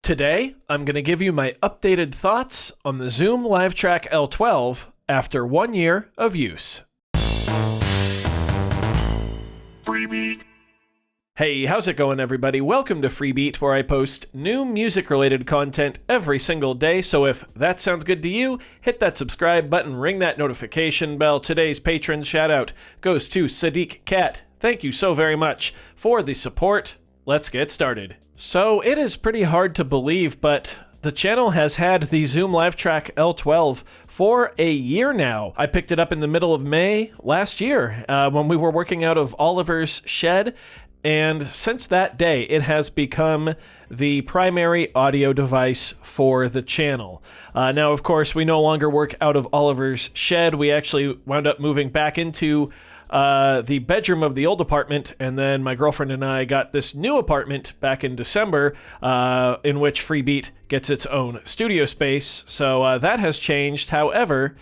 Today, I'm going to give you my updated thoughts on the Zoom Livetrak L-12 after 1 year of use. Freebeat. Hey, how's it going, everybody? Welcome to Freebeat, where I post new music-related content every single day, so if that sounds good to you, hit that subscribe button, ring that notification bell. Today's patron shout-out goes to Sadiq Cat. Thank you so very much for the support. Let's get started. So, it is pretty hard to believe, but the channel has had the Zoom Livetrak L-12 for a year now. I picked it up in the middle of May last year when we were working out of Oliver's shed, and since that day, it has become the primary audio device for the channel. Now, of course, we no longer work out of Oliver's shed. We actually wound up moving back into the bedroom of the old apartment, and then my girlfriend and I got this new apartment back in December, in which Freebeat gets its own studio space, so that has changed. However,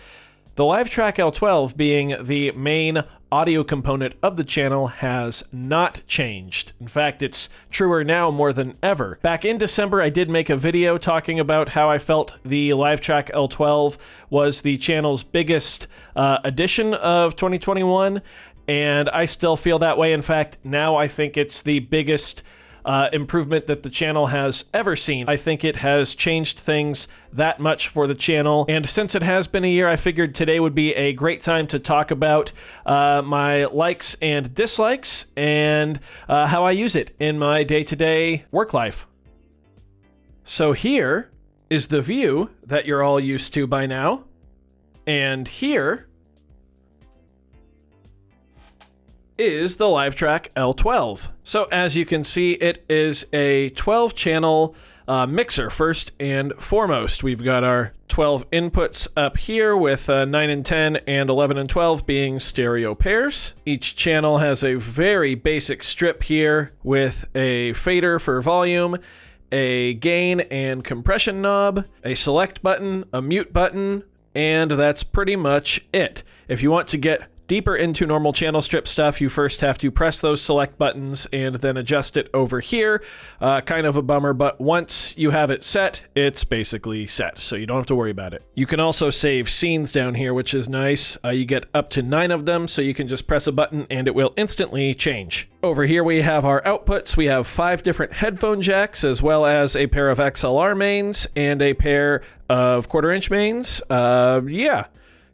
the Livetrak L-12 being the main audio component of the channel has not changed. In fact, it's truer now more than ever. Back in December, I did make a video talking about how I felt the Livetrak L-12 was the channel's biggest addition of 2021, and I still feel that way. In fact, now I think it's the biggest improvement that the channel has ever seen. I think it has changed things that much for the channel, and since it has been a year, I figured today would be a great time to talk about my likes and dislikes and how I use it in my day-to-day work life. So here is the view that you're all used to by now, and here is the Livetrak L-12. So as you can see, it is a 12-channel mixer first and foremost. We've got our 12 inputs up here with 9 and 10 and 11 and 12 being stereo pairs. Each channel has a very basic strip here with a fader for volume, a gain and compression knob, a select button, a mute button, and that's pretty much it. If you want to get deeper into normal channel strip stuff, you first have to press those select buttons and then adjust it over here. Kind of a bummer, but once you have it set, it's basically set, so you don't have to worry about it. You can also save scenes down here, which is nice. You get up to 9 of them, so you can just press a button and it will instantly change. Over here we have our outputs. We have 5 different headphone jacks, as well as a pair of XLR mains and a pair of 1/4-inch mains.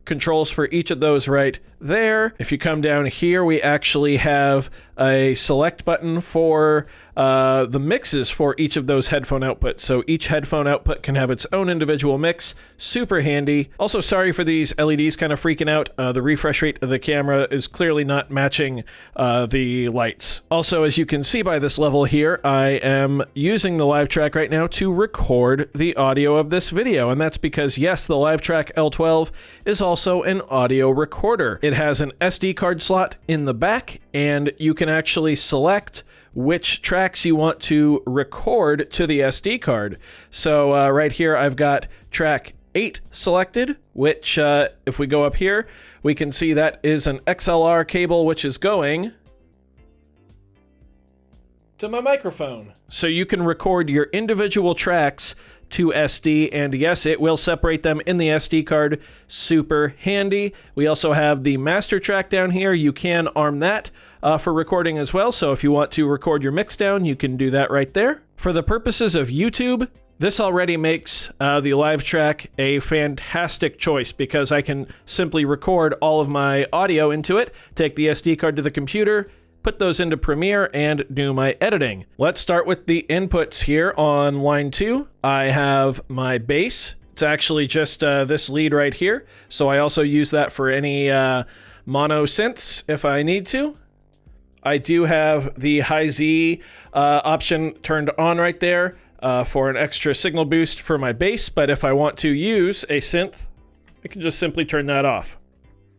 Controls for each of those right there. If you come down here, we actually have a select button for the mixes for each of those headphone outputs. So each headphone output can have its own individual mix. Super handy. Also, sorry for these LEDs kind of freaking out. The refresh rate of the camera is clearly not matching the lights. Also, as you can see by this level here, I am using the Livetrak right now to record the audio of this video. And that's because, yes, the Livetrak L-12 is also an audio recorder. It has an SD card slot in the back, and you can actually select which tracks you want to record to the SD card. So right here, I've got track 8 selected, which if we go up here, we can see that is an XLR cable, which is going to my microphone. So you can record your individual tracks to SD, and yes, it will separate them in the SD card. Super handy. We also have the master track down here. You can arm that for recording as well, so if you want to record your mix down, you can do that right there. For the purposes of YouTube, this already makes the Livetrak a fantastic choice because I can simply record all of my audio into it, take the SD card to the computer, put those into Premiere, and do my editing. Let's start with the inputs here. On line 2, I have my bass. It's actually just this lead right here, so I also use that for any mono synths if I need to. I do have the high Z option turned on right there for an extra signal boost for my bass, but if I want to use a synth, I can just simply turn that off.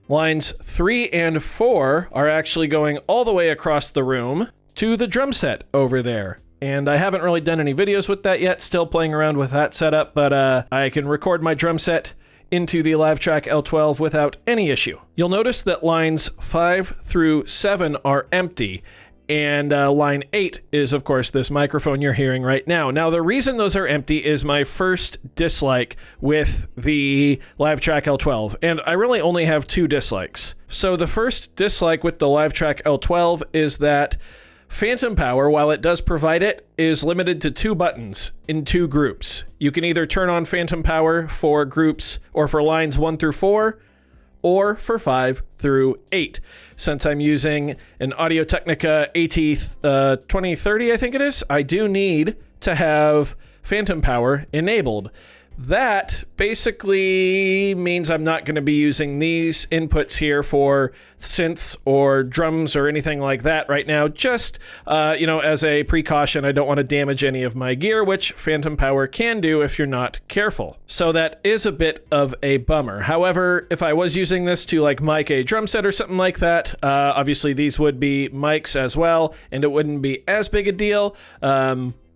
Lines 3 and 4 are actually going all the way across the room to the drum set over there. And I haven't really done any videos with that yet, still playing around with that setup, but I can record my drum set into the Livetrak L-12 without any issue. You'll notice that lines 5 through 7 are empty, And line 8 is, of course, this microphone you're hearing right now. Now, the reason those are empty is my first dislike with the Livetrak L-12, and I really only have 2 dislikes. So the first dislike with the Livetrak L-12 is that phantom power, while it does provide it, is limited to 2 buttons in 2 groups. You can either turn on phantom power for groups or for lines 1 through 4, or for 5 through 8. Since I'm using an Audio-Technica AT2030, I think it is, I do need to have phantom power enabled. That basically means I'm not going to be using these inputs here for synths or drums or anything like that right now. Just, as a precaution, I don't want to damage any of my gear, which phantom power can do if you're not careful. So that is a bit of a bummer. However, if I was using this to like mic a drum set or something like that, obviously these would be mics as well, and it wouldn't be as big a deal.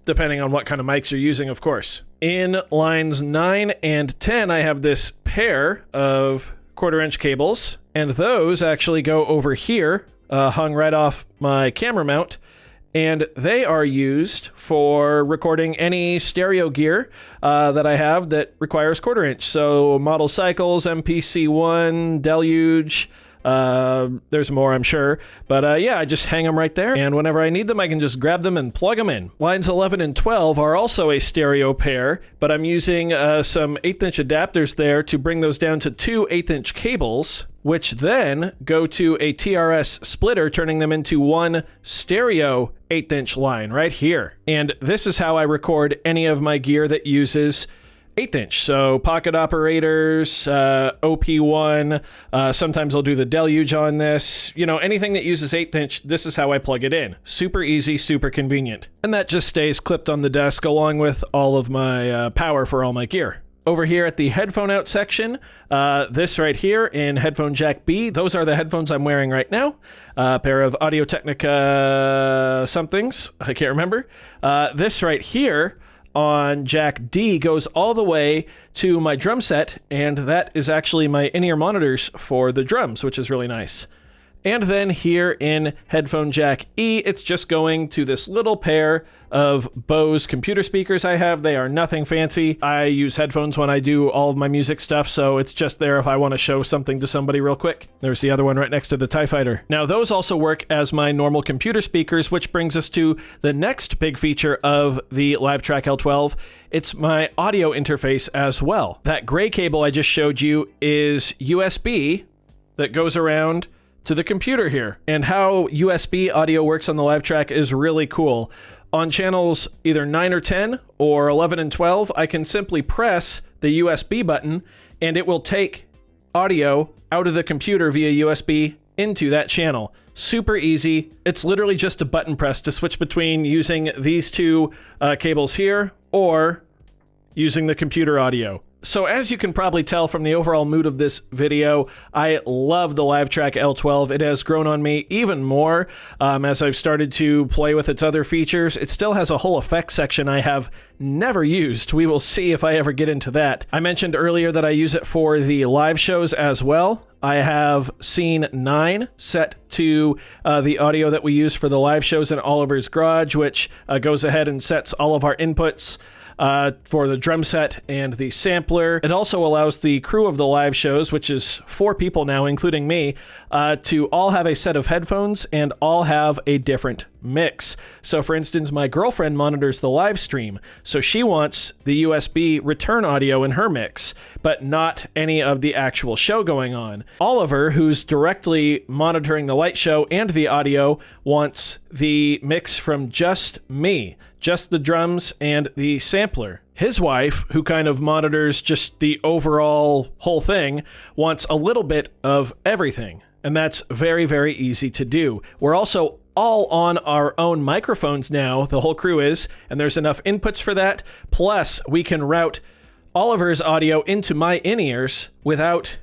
Depending on what kind of mics you're using, of course. In lines 9 and 10, I have this pair of 1/4-inch cables, and those actually go over here, hung right off my camera mount, and they are used for recording any stereo gear that I have that requires 1/4-inch. So model cycles, MPC1, Deluge. There's more, I'm sure, but I just hang them right there, and whenever I need them I can just grab them and plug them in. Lines 11 and 12 are also a stereo pair, but I'm using some 1/8-inch adapters there to bring those down to 2 1/8-inch cables, which then go to a TRS splitter, turning them into one stereo 1/8-inch line right here. And this is how I record any of my gear that uses 1/8-inch. So pocket operators, OP1, sometimes I'll do the Deluge on this. Anything that uses 1/8-inch, this is how I plug it in. Super easy, super convenient. And that just stays clipped on the desk along with all of my power for all my gear. Over here at the headphone out section, this right here in headphone jack B, those are the headphones I'm wearing right now. A pair of Audio-Technica somethings, I can't remember. This right here on jack D goes all the way to my drum set, and that is actually my in-ear monitors for the drums, which is really nice. And then here in headphone jack E, it's just going to this little pair of Bose computer speakers I have. They are nothing fancy. I use headphones when I do all of my music stuff, so it's just there if I want to show something to somebody real quick. There's the other one right next to the TIE Fighter. Now those also work as my normal computer speakers, which brings us to the next big feature of the Livetrak L-12. It's my audio interface as well. That gray cable I just showed you is USB that goes around to the computer here. And how USB audio works on the Livetrak is really cool. On channels either 9 or 10 or 11 and 12, I can simply press the USB button and it will take audio out of the computer via USB into that channel. Super easy. It's literally just a button press to switch between using these 2 cables here or using the computer audio. So as you can probably tell from the overall mood of this video, I love the Livetrak L-12. It has grown on me even more as I've started to play with its other features. It still has a whole effects section I have never used. We will see if I ever get into that. I mentioned earlier that I use it for the live shows as well. I have scene 9 set to the audio that we use for the live shows in Oliver's Garage, which goes ahead and sets all of our inputs for the drum set and the sampler. It also allows the crew of the live shows, which is 4 people now, including me, to all have a set of headphones and all have a different mix. So for instance, my girlfriend monitors the live stream, so she wants the USB return audio in her mix, but not any of the actual show going on. Oliver, who's directly monitoring the light show and the audio, wants the mix from just me, just the drums and the sampler. His wife, who kind of monitors just the overall whole thing, wants a little bit of everything. And that's very, very easy to do. We're also all on our own microphones now, the whole crew is, and there's enough inputs for that. Plus, we can route Oliver's audio into my in-ears without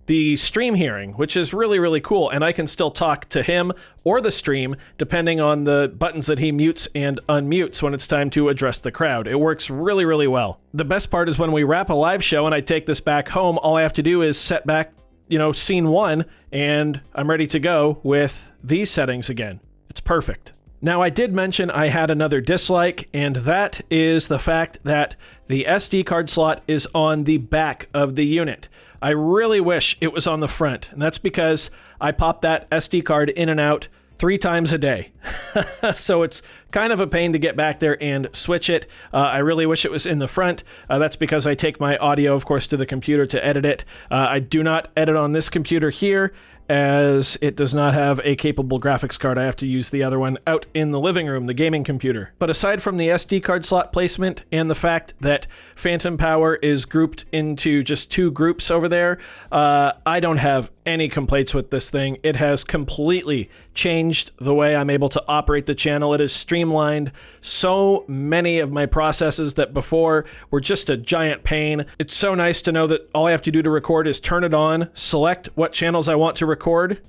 the stream hearing, which is really, really cool. And I can still talk to him or the stream depending on the buttons that he mutes and unmutes when it's time to address the crowd. It works really, really well. The best part is when we wrap a live show and I take this back home, all I have to do is set back, scene 1, and I'm ready to go with these settings again. It's perfect. Now, I did mention I had another dislike, and that is the fact that the SD card slot is on the back of the unit. I really wish it was on the front, and that's because I pop that SD card in and out 3 times a day. So it's kind of a pain to get back there and switch it. I really wish it was in the front. That's because I take my audio, of course, to the computer to edit it. I do not edit on this computer here, as it does not have a capable graphics card. I have to use the other one out in the living room, the gaming computer. But aside from the SD card slot placement and the fact that phantom power is grouped into just 2 groups over there, I don't have any complaints with this thing. It has completely changed the way I'm able to operate the channel. It has streamlined so many of my processes that before were just a giant pain. It's so nice to know that all I have to do to record is turn it on, select what channels I want to record,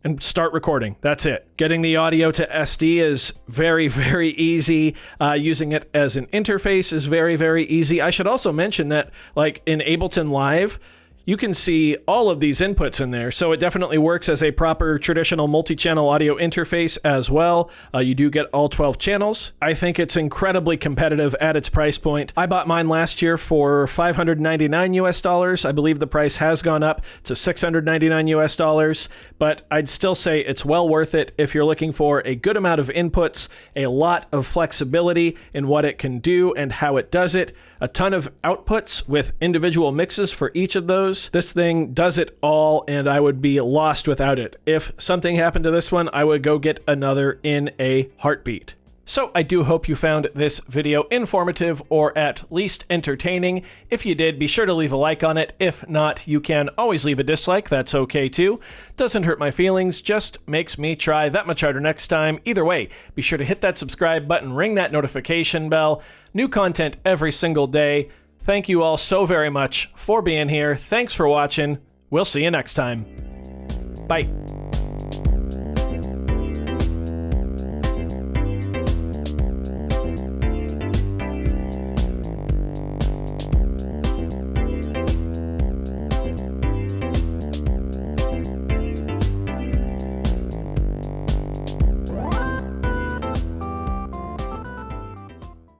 and start recording. That's it. Getting the audio to SD is very, very easy. Using it as an interface is very, very easy. I should also mention that, like in Ableton Live, you can see all of these inputs in there, so it definitely works as a proper traditional multi-channel audio interface as well. You do get all 12 channels. I think it's incredibly competitive at its price point. I bought mine last year for $599 US. I believe the price has gone up to $699 US, but I'd still say it's well worth it if you're looking for a good amount of inputs, a lot of flexibility in what it can do and how it does it, a ton of outputs with individual mixes for each of those. This thing does it all, and I would be lost without it. If something happened to this one, I would go get another in a heartbeat. So I do hope you found this video informative or at least entertaining. If you did, be sure to leave a like on it. If not, you can always leave a dislike. That's okay too. Doesn't hurt my feelings, just makes me try that much harder next time. Either way, be sure to hit that subscribe button, ring that notification bell. New content every single day. Thank you all so very much for being here. Thanks for watching. We'll see you next time. Bye.